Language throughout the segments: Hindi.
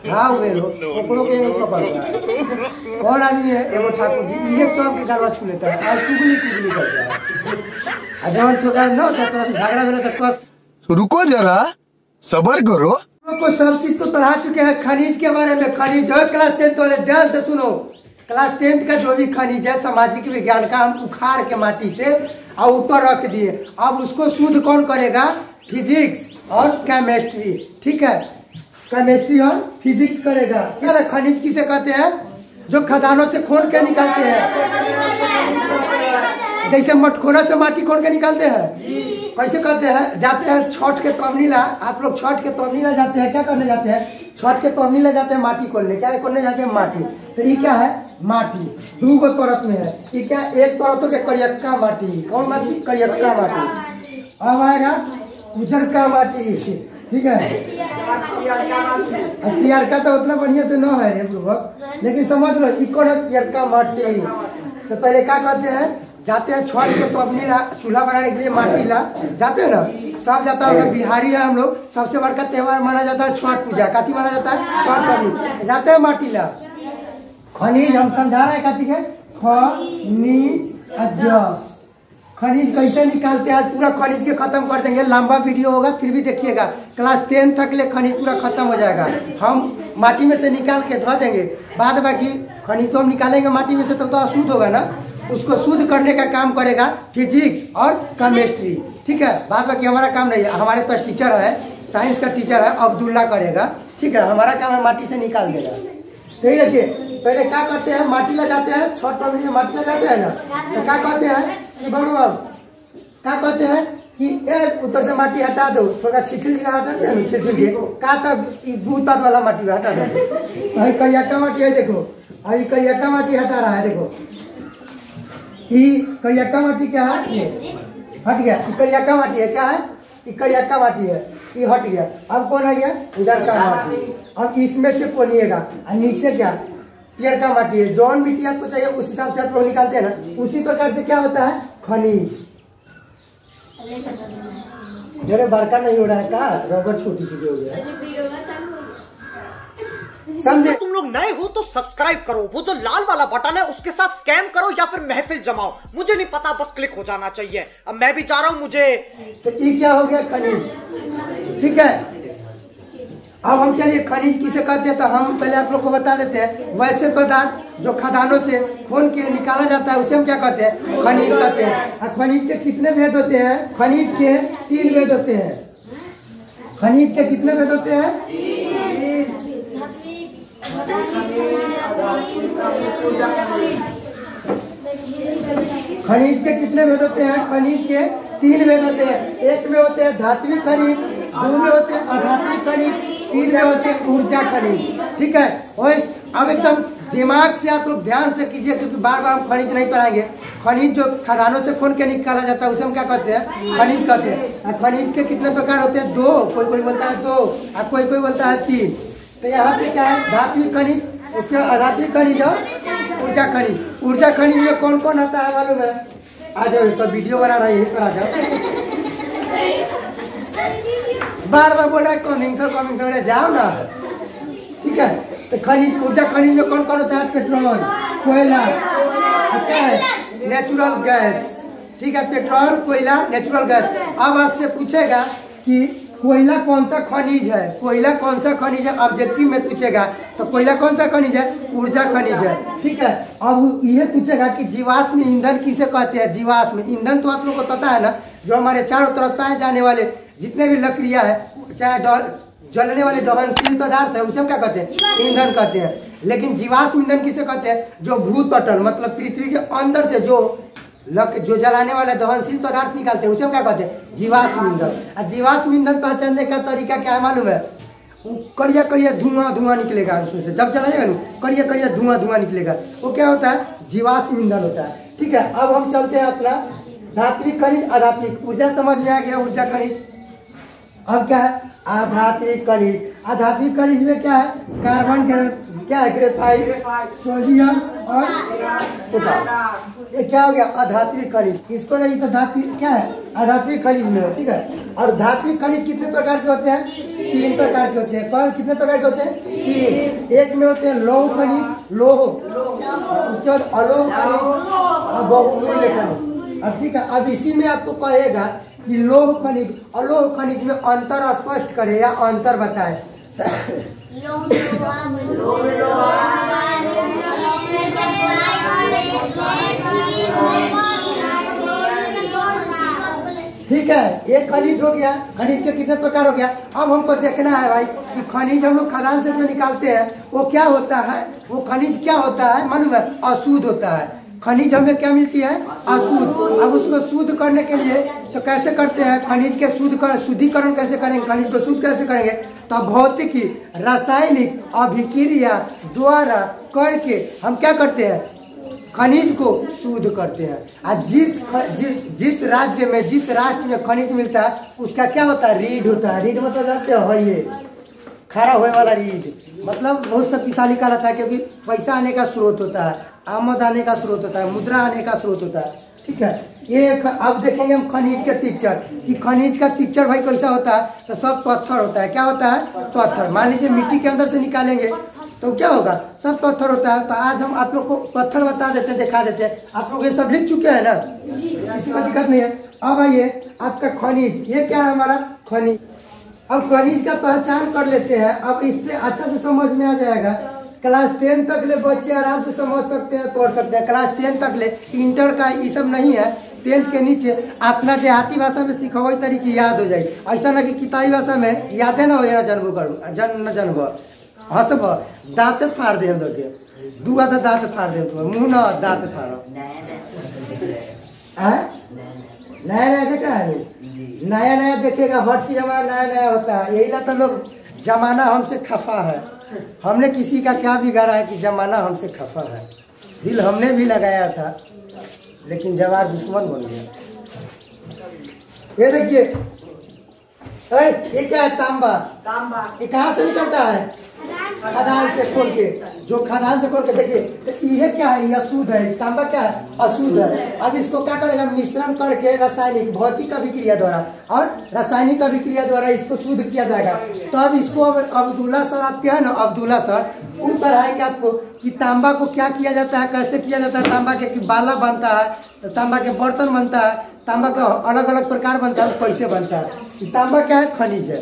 हाँ वेलो ओकरो के पकड़ रहा है। कौन आदमी है? एगो ठाकुर जी, ये सब के गलवा छू लेता है और कुगली कुगली करता है। जब थोड़ा ना होता है तो झगड़ा मिला तो कस। रुको जरा, सबर करो। को सब चीज तो पढ़ा चुके हैं खनिज के बारे में। खनिज है क्लास 10 वाले, ध्यान से सुनो। क्लास 10 का जो भी खनिज है सामाजिक विज्ञान का, हम उखाड़ के माटी से और ऊपर रख दिए। अब उसको शुद्ध कौन करेगा? फिजिक्स और केमिस्ट्री, ठीक है। केमिस्ट्री और फिजिक्स करेगा। क्या खनिज किसे कहते हैं? जो खदानों से खोद के निकालते हैं, जैसे मटखोरा से माटी खोद के निकालते हैं। कैसे करते हैं? जाते हैं छठ के पवनीला, आप लोग छठ के पवनीला जाते हैं, क्या करने जाते हैं? छठ के पवनीला जाते हैं माटी खोलने। क्या खोलने जाते हैं? माटी। तो ये क्या है? माटी। दो गो परत में है ये। क्या? एक परत हो गया करियक्का माटी। कौन माटी? करियक्का माटी। अब आएगा उजरका माटी, ठीक है। पियरका तो उतना बढ़िया से न है रे बुढ़वा, लेकिन समझ लो इको है पियरका माटी। तो पहले क्या करते हैं? जाते हैं छठ के पवनी ला, चूल्हा बनाने के लिए माटी ला जाते हैं ना। सब जाता होगा, बिहारी है हम लोग। सबसे बड़का त्योहार माना जाता है छठ पूजा। काती माना जाता है? छठ पवनी। जाते हैं माटी ला। खनिज हम समझा रहे हैं काती के खनिज कैसे निकालते हैं। आज पूरा खनिज के खत्म कर देंगे। लंबा वीडियो होगा फिर भी देखिएगा। क्लास 10 तक ले खनिज पूरा खत्म हो जाएगा। हम माटी में से निकाल के धो देंगे। बाद बाकी खनिज तो हम निकालेंगे माटी में से, तो अशुद्ध होगा ना। उसको शुद्ध करने का काम करेगा फिजिक्स और केमिस्ट्री, ठीक है। बाद बाकी हमारा काम नहीं है। हमारे पास टीचर है, साइंस का टीचर है, अब्दुल्ला करेगा, ठीक है। हमारा काम है माटी से निकाल देगा। तो ये देखिए, पहले क्या करते हैं? माटी लगाते हैं। छठ पवनी में माटी लगाते हैं ना, तो क्या कहते हैं कि बड़ो क्या कहते हैं कि एक उधर से माटी हटा दो, थोड़ा छिछल हटा दे, छिछल के का तब भूतात वाला माटी हटा दो। अभी करियक्का माटी है, देखो अभी करियक्का माटी हटा रहा है। देखो ये करियक्का माटी क्या है? ये हट गया। करियक्का माटी है, क्या है? करियक्का माटी है, ये हट गया। अब कौन है? उजर का माटी। अब इसमें से कोनिएगा और नीचे क्या? पियर का माटी है। जौन मिट्टी आपको चाहिए उस हिसाब से आप लोग निकालते हैं ना। उसी प्रकार से क्या होता है? खनिज। मेरे बड़का नहीं हो रहा है का, रबर छोटी छोटी हो गया, समझे? तुम लोग नए हो तो सब्सक्राइब करो, वो जो लाल वाला बटन है उसके साथ स्कैम करो या फिर महफिल जमाओ, मुझे नहीं पता, बस क्लिक हो जाना चाहिए। अब मैं भी जा रहा हूँ। मुझे तो ये क्या हो गया? खनिज, ठीक है। अब हम चलिए खनिज किसे कहते हैं तो हम पहले आप लोग को बता देते हैं। वैसे पदार्थ जो खदानों से खोद के निकाला जाता है उसे हम क्या कहते हैं? खनिज कहते हैं। और खनिज के कितने भेद होते हैं? खनिज के 3 भेद होते हैं। खनिज के कितने भेद होते हैं? खनिज के कितने भेद होते हैं? खनिज के 3 भेद होते हैं। एक में होते हैं धात्विक खनिज, 2 में होते हैं अधात्विक खनिज, 3 में होते हैं ऊर्जा खनिज, ठीक है। और अब एकदम दिमाग से आप लोग ध्यान से कीजिए, क्योंकि बार बार हम खनिज नहीं पढ़ाएंगे। खनिज जो खदानों से खोद के निकाला जाता है उसे हम क्या कहते हैं? खनिज कहते हैं। और खनिज के कितने प्रकार होते हैं? 2। कोई कोई बोलता है 2 और कोई कोई बोलता है 3। तो यहाँ पे क्या है? धात्विक खनिज, उसके अधात्विक खनिज और ऊर्जा खनिज। ऊर्जा खनिज में कौन कौन आता है मालूम है? आ जाओ, तो वीडियो बना रहा है यही पर आ जाओ। बार बार बोल रहा है कमिंग सर जाओ ना, ठीक है। तो खनिज, ऊर्जा खनिज में कौन कौन होता है? पेट्रोल, कोयला, क्या है? नेचुरल गैस, ठीक है। पेट्रोल, कोयला, नेचुरल गैस। अब आपसे पूछेगा कि कोयला कौन सा खनिज है? कोयला कौन सा खनिज है? ऑब्जेक्टिव में पूछेगा तो कोयला कौन सा खनिज है? ऊर्जा खनिज है, ठीक है। अब यह पूछेगा कि जीवाश्म ईंधन किसे कहते हैं? जीवाश्म ईंधन तो आप लोगों को पता है ना, जो हमारे चारों तरफ पाए जाने वाले जितने भी लकड़ियां है, चाहे जलने वाले दहनशील पदार्थ है, उसे हम क्या कहते हैं? ईंधन कहते हैं। लेकिन जीवाश्म ईंधन किसे कहते हैं? जो भूतपटल मतलब पृथ्वी के अंदर से जो जलाने वाला दहनशील पदार्थ निकालते हैं उसे हम क्या कहते हैं? जीवाश्म ईंधन। और जीवाश्म ईंधन पहचानने का तरीका क्या है मालूम है? करिया करिया धुआं निकलेगा उसमें से, जब जलाएगा ना करिया करिया धुआं निकलेगा, वो क्या होता है? जीवाश्म ईंधन होता है, ठीक है। अब हम चलते हैं अपना धात्विक खनिज, अधात्विक। ऊर्जा समझ में आ गया? ऊर्जा खनिज अब क्या है आधात्विक खनिज। आधात्विक खनिज में क्या है कार्बन क्या है ग्रेफाइट, सोडियम और पोटाश। ये क्या हो गया आधात्विक खनिज। इसको नहीं तो धात्विक क्या है आधात्विक खनिज में हो, ठीक है। और धात्विक खनिज कितने प्रकार के होते हैं 3 प्रकार के होते हैं। कौन कितने प्रकार के होते हैं 3। एक में होते हैं लौह खनिज, लौह, उसके बाद अलोह खनिज और बहुमूल्य खनिज। अब ठीक है, अब इसी में आपको कहेगा कि लौह खनिज अलोह खनिज में अंतर स्पष्ट करे या अंतर बताए। ठीक है, एक खनिज हो गया। खनिज के कितने प्रकार हो गया। अब हमको देखना है भाई कि खनिज हम लोग खदान से जो निकालते हैं वो क्या होता है, वो खनिज क्या होता है मालूम है अशुद्ध होता है। खनिज हमें क्या मिलती है अशुद्ध। अब उसको शुद्ध करने के लिए तो कैसे करते हैं खनिज के शुद्धिकरण कैसे करेंगे, खनिज को शुद्ध कैसे करेंगे। तो भौतिकी रासायनिक अभिक्रिया द्वारा करके हम क्या करते हैं खनिज को शुद्ध करते हैं। और जिस राज्य में जिस राष्ट्र में खनिज मिलता है उसका क्या होता है रीढ़ होता है। रीढ़ मतलब जानते हो ये खड़ा हुए वाला रीढ़, मतलब बहुत शक्तिशाली कहलाता है क्योंकि पैसा आने का स्रोत होता है, आमद आने का स्रोत होता है, मुद्रा आने का स्रोत होता है। ठीक है, ये अब देखेंगे हम खनिज के पिक्चर कि खनिज का पिक्चर भाई कैसा होता है। तो सब पत्थर होता है। क्या होता है पत्थर। मान लीजिए मिट्टी के अंदर से निकालेंगे तो क्या होगा सब पत्थर होता है। तो आज हम आप लोग को पत्थर बता देते हैं, दिखा देते हैं। आप लोग ये सब लिख चुके हैं ना, किसी को दिक्कत नहीं है। अब आइए आपका खनिज, ये क्या है हमारा खनिज। अब खनिज का पहचान कर लेते हैं। अब इस पे अच्छा से समझ में आ जाएगा। क्लास 10 तक ले बच्चे आराम से समझ सकते हैं, पढ़ सकते हैं। क्लास 10 तक ले, इंटर का ये सब नहीं है। 10th के नीचे अपना देहाती भाषा में सीखो तरीके याद हो जाए। ऐसा ना कि किताबी भाषा में यादें ना हो जाए, जन्म करूँ जन्म हंसब दाँत फाड़ दे हम लोग के 2 आधा दाँत फाड़ दे मुँह ना दाँत फाड़ो। नया नया देख रहा है, नया नया देखेगा। हर चीज हमारा नया नया होता है। यही ना तो लोग जमाना हमसे खफा है। हमने किसी का क्या बिगाड़ा है कि जमाना हमसे खफा है। दिल हमने भी लगाया था लेकिन जवार दुश्मन बन गया। ये देखिए ये क्या है तांबा। ये कहाँ से निकलता है खदान से खोल के। जो खदान से खोल के देखिए तो ये क्या है, ये अशुद्ध है। तांबा क्या है अशुद्ध है। अब इसको क्या करेगा मिश्रण करके रासायनिक भौतिक अभिक्रिया द्वारा और रासायनिक अभिक्रिया द्वारा इसको शुद्ध किया जाएगा। तो अब इसको अब्दुल्ला सर आपके है ना, अब्दुल्ला सर वो पढ़ाएंगे आपको कि तांबा को क्या किया जाता है, कैसे किया जाता है। तांबा के बाला बनता है, तो तांबा के बर्तन बनता है, तांबा का अलग अलग प्रकार बनता है, कैसे बनता है। तांबा क्या है खनिज है,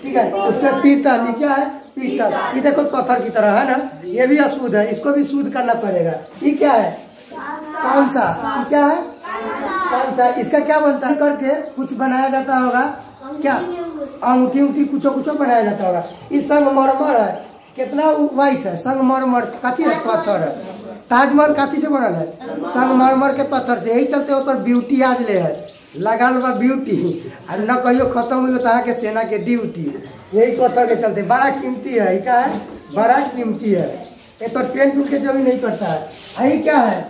ठीक है। उसका पीतल, ये क्या है पीतल। ये देखो पत्थर की तरह है ना, ये भी अशुद्ध है, इसको भी शुद्ध करना पड़ेगा। ये क्या है कौन सा, ये क्या है कौन सा, इसका क्या बनता है करके कुछ बनाया जाता होगा। क्या अंगूठी उंगठी कुछ कुछ बनाया जाता होगा। ये संगमरमर है, कितना व्हाइट है संगमरमर। काथी है पत्थर है। ताजमहल काथी से बनल है संगमरमर के पत्थर से। यही चलते ऊपर ब्यूटी आज ले है लगल बा ब्यूटी और न कहियो खत्म हुई तो के सेना के ड्यूटी। यही पत्थर के चलते बड़ा कीमती है। क्या है बड़ा कीमती है। ये तो पेन टूट के जल्दी नहीं करता है। यही क्या है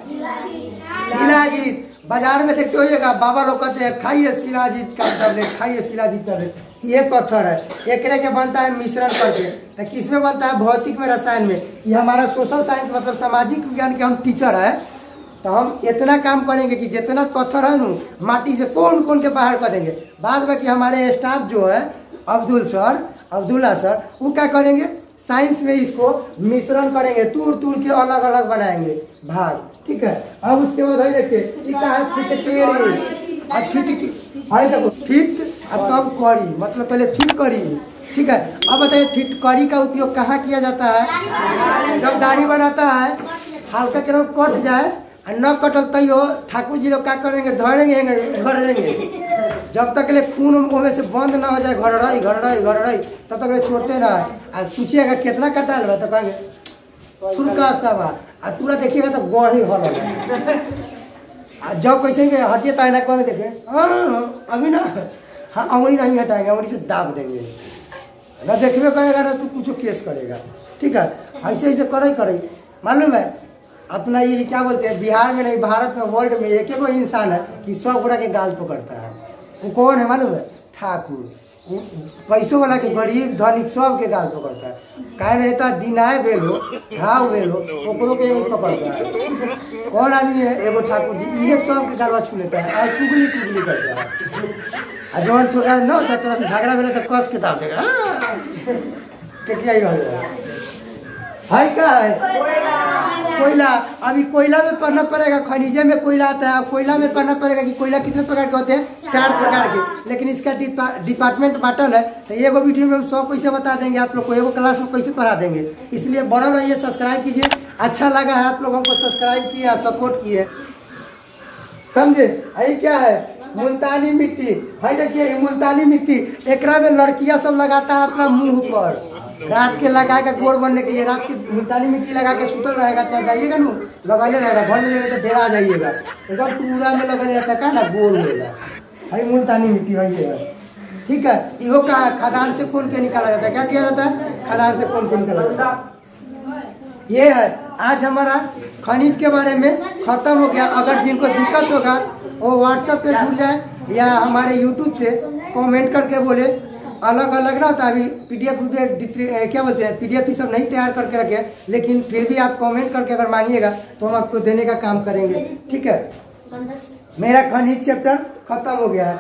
शिलाजीत। बाजार में देखते होइएगा बाबा लोग कहते हैं खाइए शिलाजीत का टैबलेट, खाइए शिलाजीत टैबलेट। ये पत्थर है, एकरे के बनता है मिश्रण करके। तो किस में बनता है भौतिक में, रसायन में। ये हमारा सोशल साइंस मतलब सामाजिक विज्ञान के हम टीचर है। तो हम इतना काम करेंगे कि जितना पत्थर है ना माटी से कौन कौन के बाहर करेंगे। बाद में कि हमारे स्टाफ जो है अब्दुल्ला सर वो क्या करेंगे साइंस में इसको मिश्रण करेंगे, तूर के अलग अलग बनाएंगे भाग। ठीक है, अब उसके बाद देखिए क्या है फिटकेरी और फिटकी देखो फिट और तब करी, मतलब पहले फिट करी। ठीक है, अब बताइए फिटकरी का उपयोग कहाँ किया जाता है। जब दाढ़ी बनाता है हल्का के कट जाए और न कटल तैयो ठाकुर जी लोग क्या करेंगे धरेंगे घरेंगे जब तक ले खून में से बंद ना हो जाए घरड़ई तब तक छोड़ते ना। पूछिएगा कितना कटा लगा तो कहेंगे फुलका सब आ पूरा देखिएगा तो गढ़ी हो लगा। जब कैसे हटिए ताइना को देखे हाँ अभी ना हाँ अंगुली नहीं हटाएंगे, अंगुली से दाब देंगे ना। देखिए कहेगा ना तू कुछ केस करेगा। ठीक है, ऐसे ऐसे करे मालूम है। अपना ये क्या बोलते हैं बिहार में नहीं भारत में वर्ल्ड में एक इंसान है कि 100 गुना के गाल पकड़ता है। वो कौन है मालूम है ठाकुर। पैसों वाला के गरीब धनिक सब के गाल पकड़ता है। कहे नहीं तो दिनाए भेलो घाव भेलो ओकरो के नहीं पकड़ता है। कौन आदमी है एगो ठाकुर जी ये सब के गालवा छू लेता है और टुगली टुगली करता है। जवान थोड़ा न होता थोड़ा सा झगड़ा भेले तो कस के दाब देगा क्या ही है क्या है कोयला। अभी कोयला में पढ़ना पड़ेगा, खनिजे में कोयला आता है। अब कोयला में पढ़ना पड़ेगा कि कोयला कितने प्रकार के होते हैं, 4 प्रकार के। लेकिन इसका डिपार्टमेंट बाटल है तो एगो वीडियो में हम 100 कैसे बता देंगे आप लोग को, एगो क्लास में कैसे पढ़ा देंगे। इसलिए बना रहिए, सब्सक्राइब कीजिए। अच्छा लगा है आप लोग हमको सब्सक्राइब किया, सपोर्ट किए, समझे। यही क्या है मुल्तानी मिट्टी। भाई देखिए मुल्तानी मिट्टी एकरा में लड़कियां सब लगाता है अपना मुंह पर, रात के लगाएगा गोर बनने के लिए। रात की मुल्तानी मिट्टी लगा के सुतल रहेगा, चाहे जाइएगा ना लगाले रहेगा, घर में जाएगा तो डेरा आ जाइएगा एकदम पूरा में लगा रहता है ना गोल होगा। भाई मुल्तानी मिट्टी वही है, ठीक है। इहो का खदान से खोल के निकाला जाता है। क्या किया जाता है, खदान से खोल के निकाला जाता है। ये है आज हमारा खनिज के बारे में खत्म हो गया। अगर जिनको दिक्कत होगा वो व्हाट्सएप पे जुड़ जाए या हमारे यूट्यूब से कमेंट करके बोले। अलग अलग ना होता, अभी पीडीएफ क्या बोलते हैं, पीडीएफ ही सब नहीं तैयार करके रखे, लेकिन फिर भी आप कमेंट करके अगर मांगिएगा तो हम आपको देने का काम करेंगे, ठीक है। मेरा खनिज चैप्टर खत्म हो गया है।